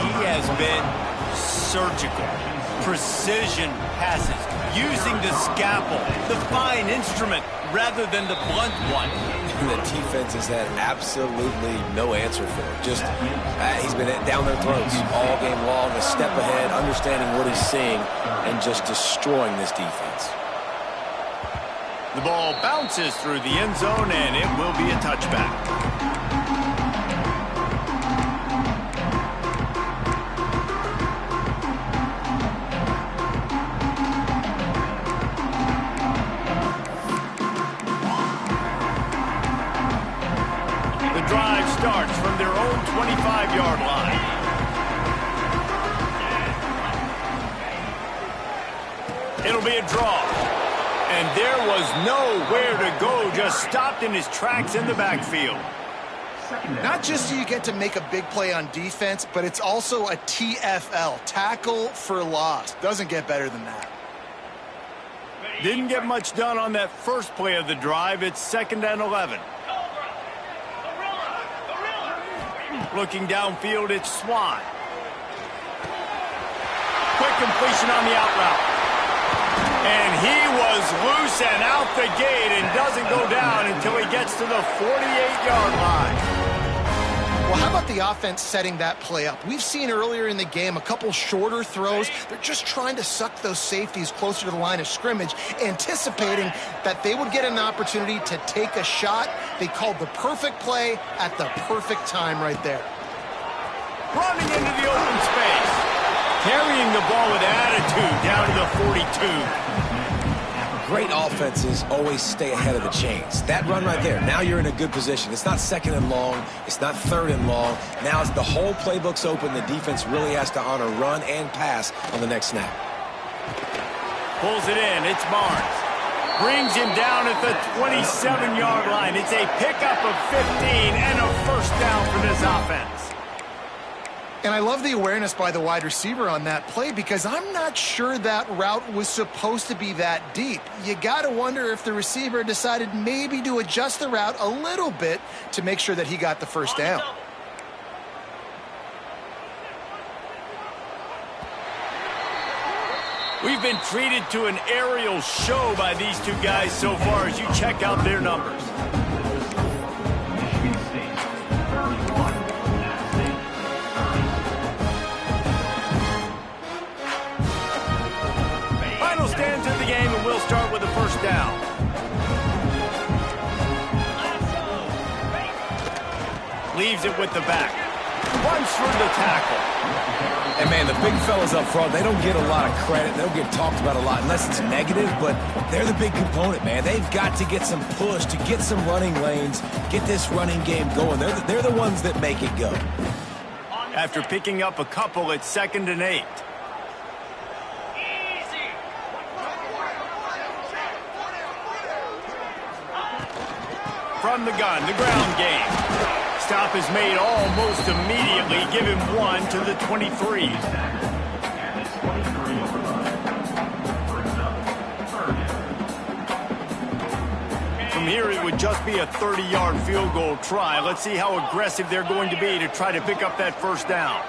He has been surgical. Precision passes, using the scalpel, the fine instrument, rather than the blunt one. The defense has had absolutely no answer for it. Just, he's been down their throats all game long, a step ahead, understanding what he's seeing, and just destroying this defense. The ball bounces through the end zone, and it will be a touchback. The drive starts from their own 25-yard line. It'll be a draw. And there was nowhere to go, just stopped in his tracks in the backfield. Not just do you get to make a big play on defense, but it's also a TFL, tackle for loss. Doesn't get better than that. Didn't get much done on that first play of the drive. It's 2nd and 11. Looking downfield, it's Swan. Quick completion on the out route. And he was loose and out the gate and doesn't go down until he gets to the 48-yard line. Well, how about the offense setting that play up? We've seen earlier in the game a couple shorter throws. They're just trying to suck those safeties closer to the line of scrimmage, anticipating that they would get an opportunity to take a shot. They called the perfect play at the perfect time right there. Running into the open space. Carrying the ball with attitude down to the 42. Great offenses always stay ahead of the chains. That run right there, now you're in a good position. It's not 2nd and long. It's not 3rd and long. Now the whole playbook's open. The defense really has to honor run and pass on the next snap. Pulls it in. It's Barnes. Brings him down at the 27-yard line. It's a pickup of 15 and a first down for this offense. And I love the awareness by the wide receiver on that play, because I'm not sure that route was supposed to be that deep. You got to wonder if the receiver decided maybe to adjust the route a little bit to make sure that he got the first down. We've been treated to an aerial show by these two guys so far as you check out their numbers. Stands in the game, and we'll start with a first down. Leaves it with the back. Runs through the tackle. And, man, the big fellas up front, they don't get a lot of credit. They don't get talked about a lot unless it's negative, but they're the big component, man. They've got to get some push, to get some running lanes, get this running game going. They're the ones that make it go. After picking up a couple, it's 2nd and 8. From the gun, the ground game. Stop is made almost immediately. Give him one to the 23. From here, it would just be a 30-yard field goal try. Let's see how aggressive they're going to be to try to pick up that first down.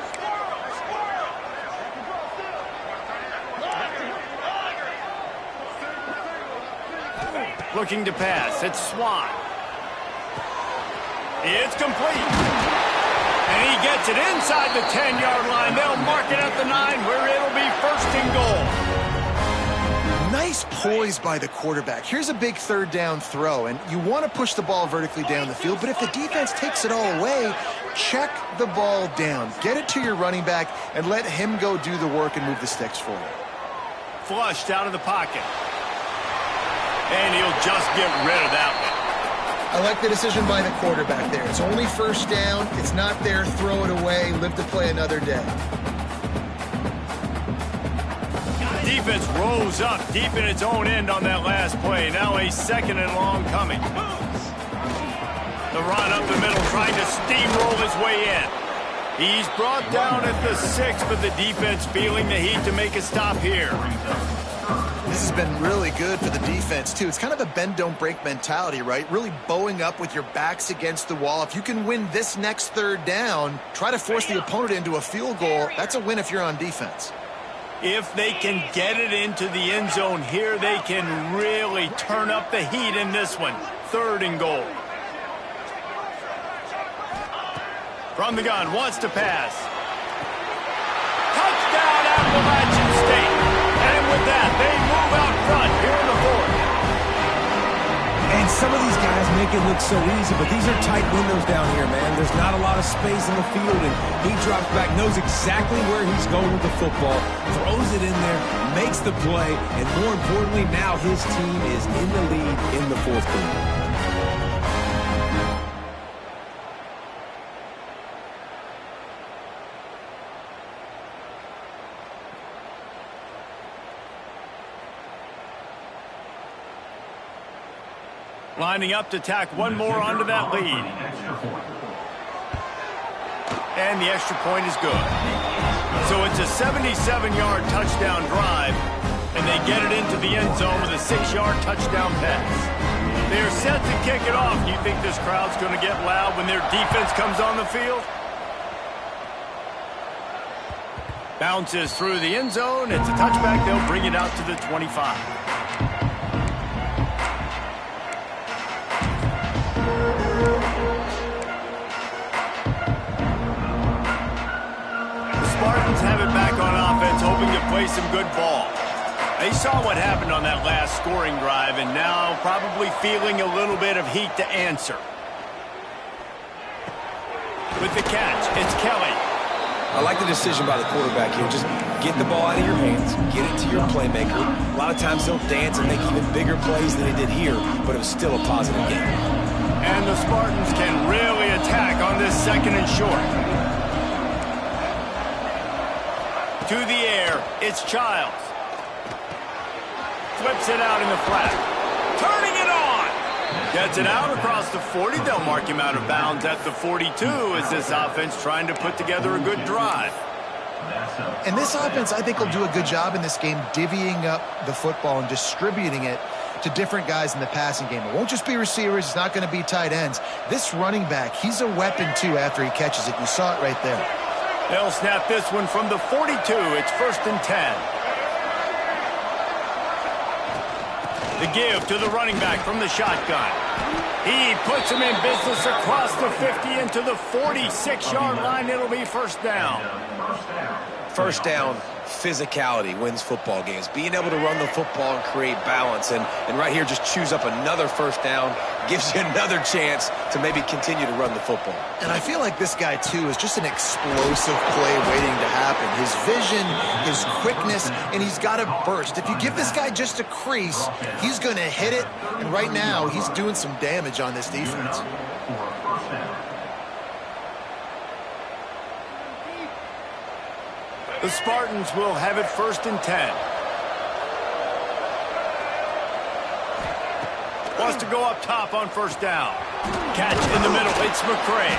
Looking to pass. It's Swan. It's complete. And he gets it inside the 10-yard line. They'll mark it at the 9, where it'll be 1st and goal. Nice poise by the quarterback. Here's a big 3rd down throw, and you want to push the ball vertically down the field, but if the defense takes it all away, check the ball down. Get it to your running back and let him go do the work and move the sticks for you. Flushed out of the pocket. And he'll just get rid of that one. I like the decision by the quarterback there. It's only 1st down. It's not there. Throw it away. Live to play another day. defense rose up deep in its own end on that last play. Now a 2nd and long coming. The run up the middle, trying to steamroll his way in. He's brought down at the 6, but the defense feeling the heat to make a stop here. This has been really good for the defense, too. It's kind of a bend-don't-break mentality, right? Really bowing up with your backs against the wall. If you can win this next 3rd down, try to force the opponent into a field goal. That's a win if you're on defense. If they can get it into the end zone here, they can really turn up the heat in this one. 3rd and goal. From the gun, wants to pass. Touchdown, Appalachian State. And with that, they move out front here in the 4th. And some of these guys make it look so easy, but these are tight windows down here, man. There's not a lot of space in the field, and he drops back, knows exactly where he's going with the football, throws it in there, makes the play, and more importantly, now his team is in the lead in the 4th quarter. Lining up to tack one more onto that lead. And the extra point is good. So it's a 77-yard touchdown drive, and they get it into the end zone with a 6-yard touchdown pass. They are set to kick it off. Do you think this crowd's going to get loud when their defense comes on the field? Bounces through the end zone. It's a touchback. They'll bring it out to the 25. Spartans have it back on offense, hoping to play some good ball. They saw what happened on that last scoring drive, and now probably feeling a little bit of heat to answer. With the catch, it's Kelly. I like the decision by the quarterback here. Just get the ball out of your hands, get it to your playmaker. A lot of times he'll dance and make even bigger plays than he did here, but it was still a positive game. And the Spartans can really attack on this 2nd and short. To the air, it's Childs. Flips it out in the flat. Turning it on! Gets it out across the 40. They'll mark him out of bounds at the 42 as this offense trying to put together a good drive. And this offense, I think, will do a good job in this game divvying up the football and distributing it to different guys in the passing game. It won't just be receivers. It's not going to be tight ends. This running back, he's a weapon, too, after he catches it. You saw it right there. They'll snap this one from the 42. It's 1st and 10. The give to the running back from the shotgun. He puts him in business across the 50 into the 46-yard line. It'll be 1st down. 1st down, physicality wins football games. Being able to run the football and create balance. And right here, just choose up another 1st down. Gives you another chance to maybe continue to run the football. And I feel like this guy, too, is just an explosive play waiting to happen. His vision, his quickness, and he's got a burst. If you give this guy just a crease, he's going to hit it. And right now, he's doing some damage on this defense. The Spartans will have it 1st and 10. Wants to go up top on 1st down. Catch in the middle. It's McCray.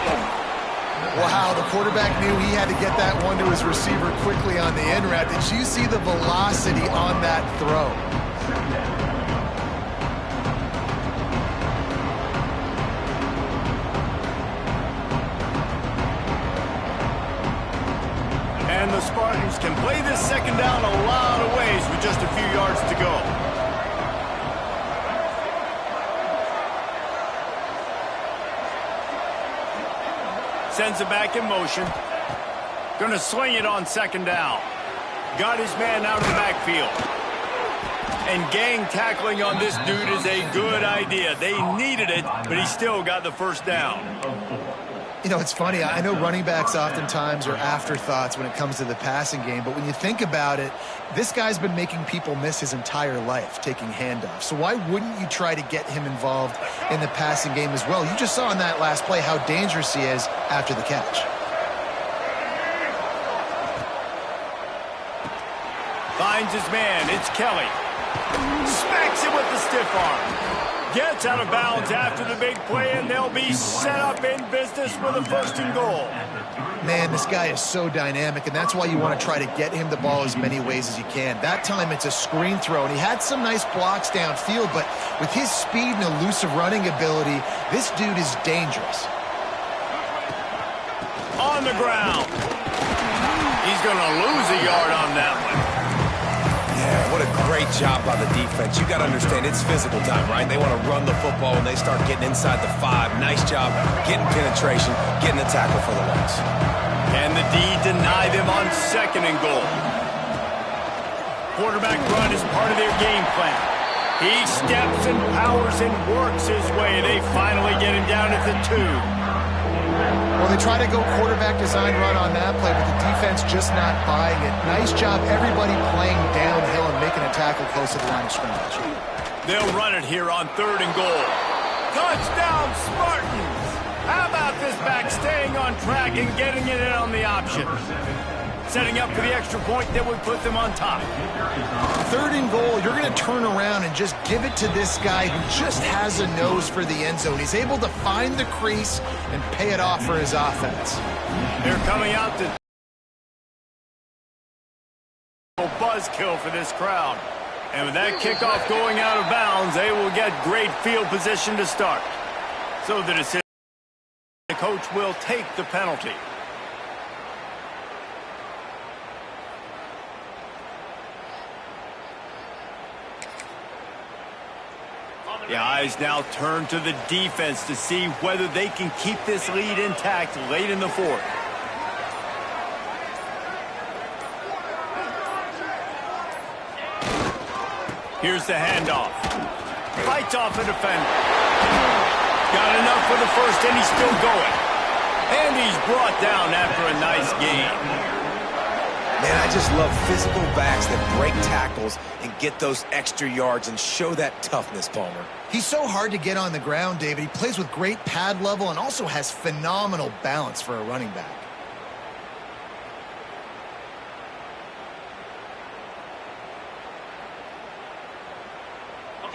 Wow, the quarterback knew he had to get that one to his receiver quickly on the in route. Did you see the velocity on that throw? And the Spartans can play this 2nd down a lot of ways with just a few yards to go. Sends it back in motion. Going to sling it on 2nd down. Got his man out of the backfield. And gang tackling on this dude is a good idea. They needed it, but he still got the 1st down. You know, it's funny. I know running backs oftentimes are afterthoughts when it comes to the passing game, but when you think about it, this guy's been making people miss his entire life taking handoffs. So why wouldn't you try to get him involved in the passing game as well? You just saw in that last play how dangerous he is after the catch. Finds his man. It's Kelly. Smacks him with the stiff arm. Gets out of bounds after the big play, and they'll be set up in business with a 1st and goal. Man, this guy is so dynamic, and that's why you want to try to get him the ball as many ways as you can. That time it's a screen throw, and he had some nice blocks downfield, but with his speed and elusive running ability, this dude is dangerous. On the ground. He's going to lose a yard on that one. Yeah, what a great job by the defense. You got to understand, it's physical time, right? They want to run the football when they start getting inside the 5. Nice job getting penetration, getting the tackle for the loss. And the D deny them on 2nd and goal. Quarterback run is part of their game plan. He steps and powers and works his way. They finally get him down at the 2. Well, they try to go quarterback design run on that play, but the defense just not buying it. Nice job, everybody playing downhill and making a tackle close to the line of scrimmage. They'll run it here on 3rd and goal. Touchdown, Spartans! How about this back staying on track and getting it in on the option? Setting up for the extra point that would put them on top. 3rd and goal, you're going to turn around and just give it to this guy who just has a nose for the end zone. He's able to find the crease and pay it off for his offense. They're coming out to buzzkill for this crowd. And with that kickoff going out of bounds, they will get great field position to start. So the decision, the coach will take the penalty. The eyes now turn to the defense to see whether they can keep this lead intact late in the 4th. Here's the handoff. Fights off a defender. Got enough for the 1st, and he's still going. And he's brought down after a nice gain. Man, I just love physical backs that break tackles and get those extra yards and show that toughness, Palmer. He's so hard to get on the ground, David. He plays with great pad level and also has phenomenal balance for a running back.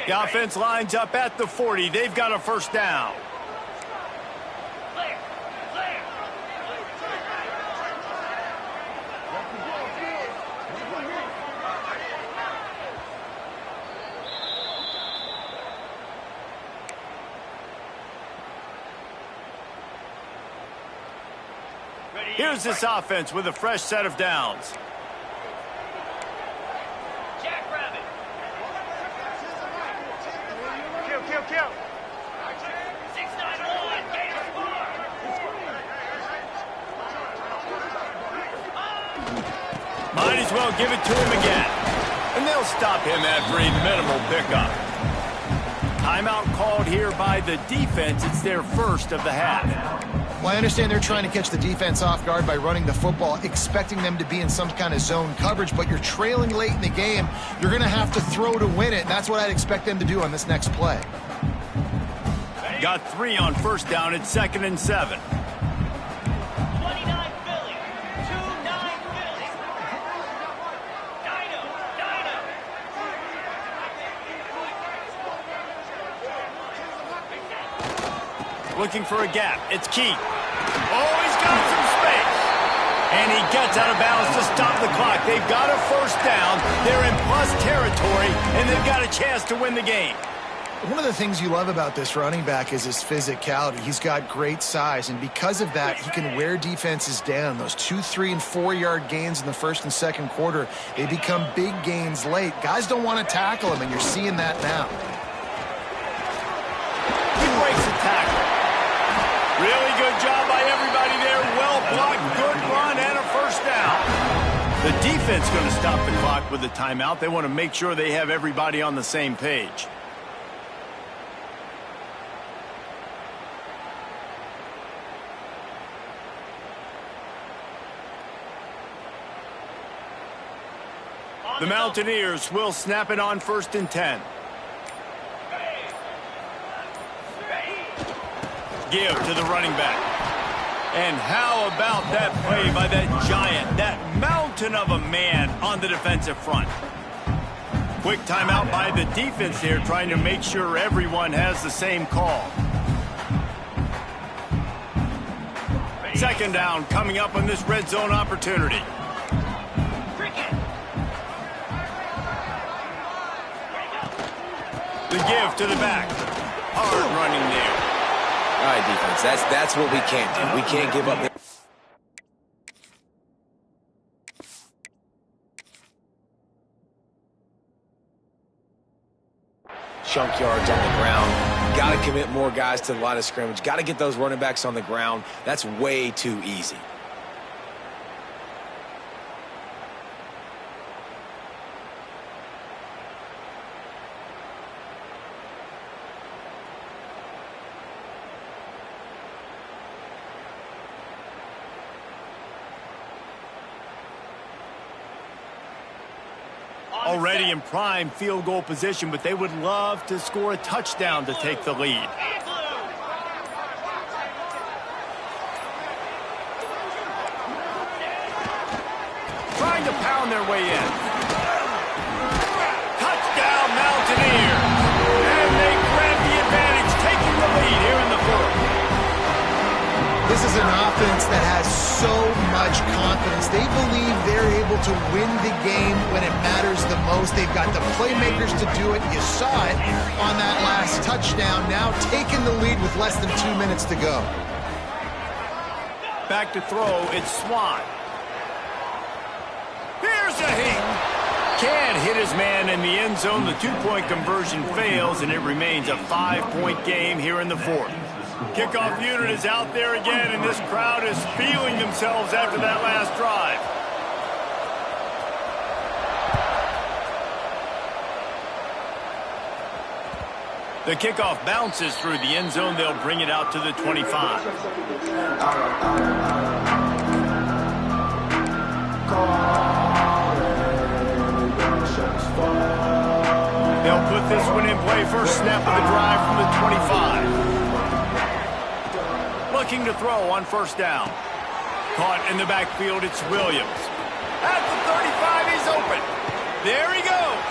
The offense lines up at the 40. They've got a 1st down. Here's this offense with a fresh set of downs. Jackrabbit. Kill. 691. Gain of 4. Might as well give it to him again. And they'll stop him after a minimal pickup. Timeout called here by the defense. It's their 1st of the half. Well, I understand they're trying to catch the defense off guard by running the football, expecting them to be in some kind of zone coverage, but you're trailing late in the game. You're going to have to throw to win it, and that's what I'd expect them to do on this next play. Got 3 on 1st down at 2nd and 7. 29 Philly. 2-9 Philly. Dino. Looking for a gap. It's Key. Oh, he's got some space. And he gets out of bounds to stop the clock. They've got a 1st down. They're in plus territory, and they've got a chance to win the game. One of the things you love about this running back is his physicality. He's got great size, and because of that, he can wear defenses down. Those 2, 3, and 4-yard gains in the 1st and 2nd quarter, they become big gains late. Guys don't want to tackle him, and you're seeing that now. He breaks the tackle. Really good job by everybody there. Well blocked, good run, and a 1st down. The defense going to stop the clock with a timeout. They want to make sure they have everybody on the same page. The Mountaineers will snap it on 1st and 10. Give to the running back. And how about that play by that giant, that mountain mountain of a man on the defensive front. Quick timeout by the defense here, trying to make sure everyone has the same call. Second down coming up on this red zone opportunity. The give to the back. Hard running there. All right, defense, that's what we can't do. We can't give up. Chunk yards on the ground. Got to commit more guys to the line of scrimmage. Got to get those running backs on the ground. That's way too easy. Already in prime field goal position, but they would love to score a touchdown to take the lead. Trying to pound their way in. Touchdown Mountaineers! And they grab the advantage, taking the lead here in the fourth. This is an offense that has so much confidence. They believe they're able to win the game when it matters the most. They've got the playmakers to do it. You saw it on that last touchdown. Now taking the lead with less than 2 minutes to go. Back to throw, it's Swan. Here's a hit. Can't hit his man in the end zone. The two-point conversion fails, and it remains a 5-point game here in the fourth. Kickoff unit is out there again, and this crowd is feeling themselves after that last drive. The kickoff bounces through the end zone. They'll bring it out to the 25. They'll put this one in play. First snap of the drive from the 25. Looking to throw on first down. Caught in the backfield, it's Williams. At the 35, he's open. There he goes.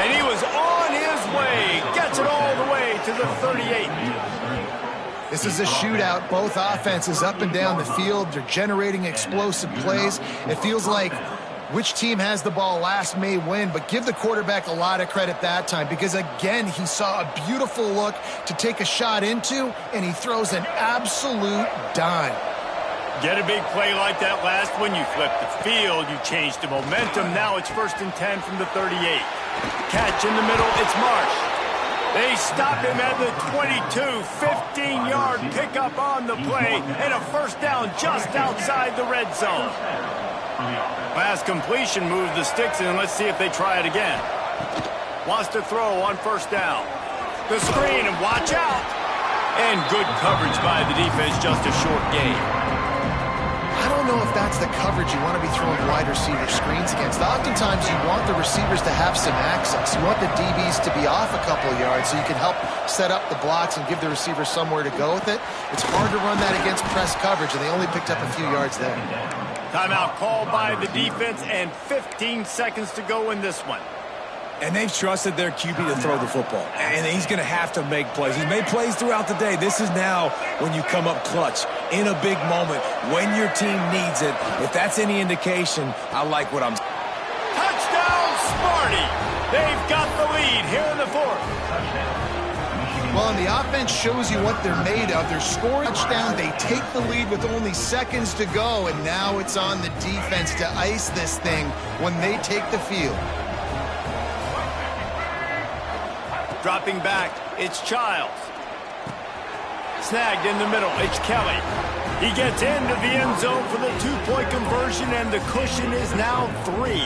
And he was on his way. Gets it all the way to the 38. This is a shootout. Both offenses up and down the field. They're generating explosive plays. It feels like which team has the ball last may win, but give the quarterback a lot of credit that time because, again, he saw a beautiful look to take a shot into, and he throws an absolute dime. Get a big play like that last one, you flip the field, you change the momentum. Now it's 1st and 10 from the 38. Catch in the middle, it's Marsh. They stop him at the 22, 15-yard pickup on the play, and a first down just outside the red zone. Pass completion moves the sticks in. Let's see if they try it again. Wants to throw on first down. The screen, and watch out. And good coverage by the defense, just a short gain. I don't know if that's the coverage you want to be throwing wide receiver screens against. Oftentimes you want the receivers to have some access. You want the DBs to be off a couple of yards so you can help set up the blocks and give the receiver somewhere to go with it. It's hard to run that against press coverage, and they only picked up a few yards there. Timeout called by the defense, and 15 seconds to go in this one. And they've trusted their QB to throw the football. And he's going to have to make plays. He's made plays throughout the day. This is now when you come up clutch in a big moment when your team needs it. If that's any indication, I like what I'm saying. Touchdown, Sparty! They've got the lead here in the fourth. Well, and the offense shows you what they're made of. They're scoring a touchdown. They take the lead with only seconds to go, and now it's on the defense to ice this thing when they take the field. Dropping back, it's Childs. Snagged in the middle, it's Kelly. He gets into the end zone for the two-point conversion, and the cushion is now 3.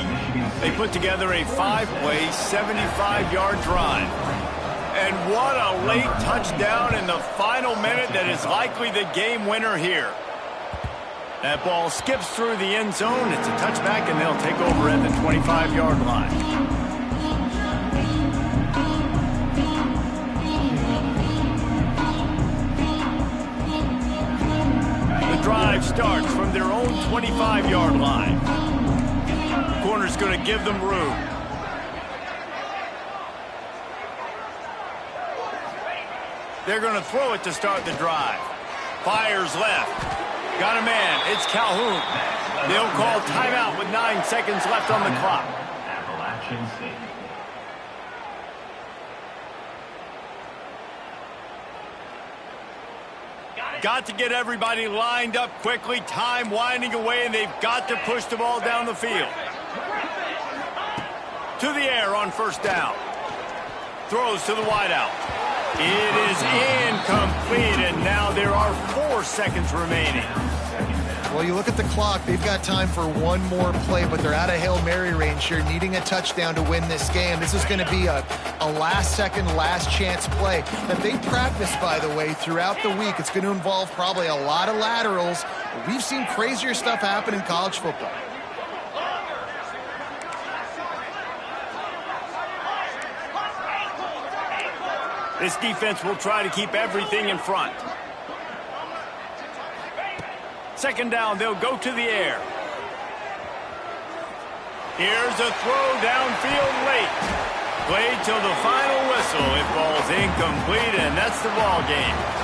They put together a 5-play, 75-yard drive. And what a late touchdown in the final minute that is likely the game winner here. That ball skips through the end zone. It's a touchback, and they'll take over at the 25-yard line. drive starts from their own 25-yard line. Corner's going to give them room. They're going to throw it to start the drive. Fires left. Got a man. It's Calhoun. They'll call timeout with 9 seconds left on the clock. Appalachian State. Got to get everybody lined up quickly. Time winding away, and they've got to push the ball down the field. To the air on first down. Throws to the wideout. It is incomplete, and now there are 4 seconds remaining. Well, you look at the clock, they've got time for one more play, but they're out of Hail Mary range here, needing a touchdown to win this game. This is going to be a last-second, last-chance play that they practice, by the way, throughout the week. It's going to involve probably a lot of laterals. We've seen crazier stuff happen in college football. This defense will try to keep everything in front. Second down, they'll go to the air. Here's a throw downfield late. Played till the final whistle. It falls incomplete, and that's the ball game.